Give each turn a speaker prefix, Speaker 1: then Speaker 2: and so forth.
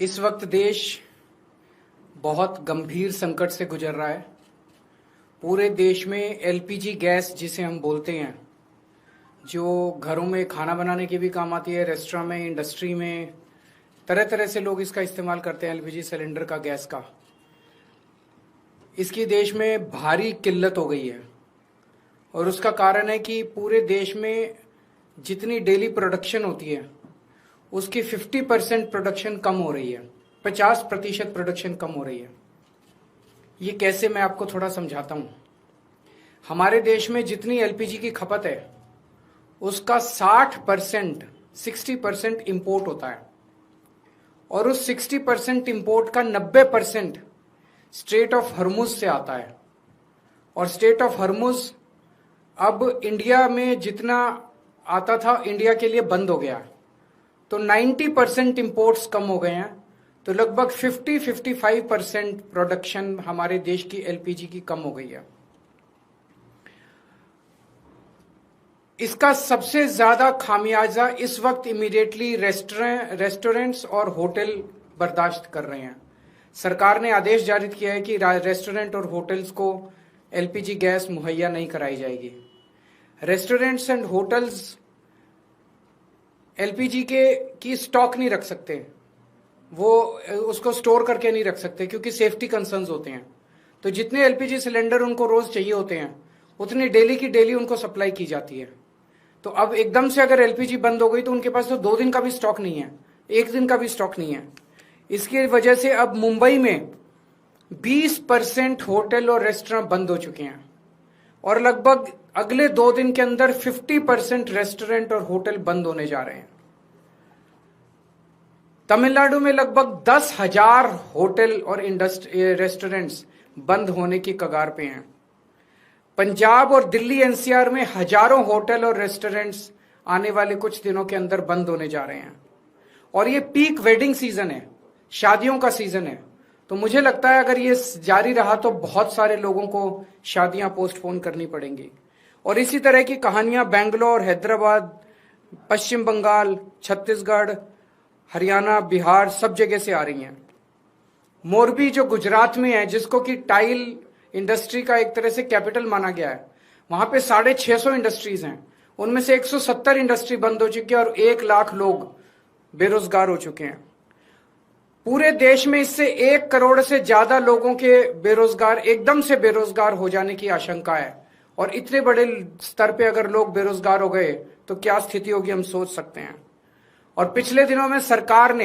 Speaker 1: इस वक्त देश बहुत गंभीर संकट से गुजर रहा है। पूरे देश में एलपीजी गैस जिसे हम बोलते हैं, जो घरों में खाना बनाने के भी काम आती है, रेस्टोरेंट में, इंडस्ट्री में, तरह तरह से लोग इसका इस्तेमाल करते हैं। एलपीजी सिलेंडर का, गैस का, इसकी देश में भारी किल्लत हो गई है। और उसका कारण है कि पूरे देश में जितनी डेली प्रोडक्शन होती है उसकी 50% प्रोडक्शन कम हो रही है, 50% प्रोडक्शन कम हो रही है। ये कैसे, मैं आपको थोड़ा समझाता हूँ। हमारे देश में जितनी एलपीजी की खपत है उसका 60% इंपोर्ट होता है, और उस 60% इंपोर्ट का 90% स्ट्रेट ऑफ हर्मुज से आता है। और स्ट्रेट ऑफ हर्मुज अब इंडिया में जितना आता था, इंडिया के लिए बंद हो गया। तो 90% इंपोर्ट्स कम हो गए हैं। तो लगभग 50-55% प्रोडक्शन हमारे देश की एलपीजी की कम हो गई है। इसका सबसे ज्यादा खामियाजा इस वक्त इमीडिएटली रेस्टोरेंट्स और होटल बर्दाश्त कर रहे हैं। सरकार ने आदेश जारी किया है कि रेस्टोरेंट और होटल्स को एलपीजी गैस मुहैया नहीं कराई जाएगी। रेस्टोरेंट्स एंड होटल्स एलपीजी की स्टॉक नहीं रख सकते, वो उसको स्टोर करके नहीं रख सकते क्योंकि सेफ्टी कंसर्न्स होते हैं। तो जितने एलपीजी सिलेंडर उनको रोज चाहिए होते हैं उतनी डेली की डेली उनको सप्लाई की जाती है। तो अब एकदम से अगर एलपीजी बंद हो गई तो उनके पास तो 2 दिन का भी स्टॉक नहीं है, 1 दिन का भी स्टॉक नहीं है। इसकी वजह से अब मुंबई में 20% होटल और रेस्टोरेंट बंद हो चुके हैं, और लगभग अगले 2 दिन के अंदर 50% रेस्टोरेंट और होटल बंद होने जा रहे हैं। तमिलनाडु में लगभग 10,000 होटल और रेस्टोरेंट्स बंद होने की कगार पे हैं। पंजाब और दिल्ली एनसीआर में हजारों होटल और रेस्टोरेंट्स आने वाले कुछ दिनों के अंदर बंद होने जा रहे हैं। और ये पीक वेडिंग सीजन है, शादियों का सीजन है। तो मुझे लगता है अगर ये जारी रहा तो बहुत सारे लोगों को शादियां पोस्टपोन करनी पड़ेंगी। और इसी तरह की कहानियां बेंगलोर, हैदराबाद, पश्चिम बंगाल, छत्तीसगढ़, हरियाणा, बिहार, सब जगह से आ रही हैं। मोरबी जो गुजरात में है, जिसको कि टाइल इंडस्ट्री का एक तरह से कैपिटल माना गया है, वहां पे 650 इंडस्ट्रीज हैं। उनमें से 170 इंडस्ट्री बंद हो चुकी है और 1 लाख लोग बेरोजगार हो चुके हैं। पूरे देश में इससे 1 करोड़ से ज्यादा लोगों के एकदम से बेरोजगार हो जाने की आशंका है। और इतने बड़े स्तर पे अगर लोग बेरोजगार हो गए तो क्या स्थिति होगी, हम सोच सकते हैं। और पिछले दिनों में सरकार ने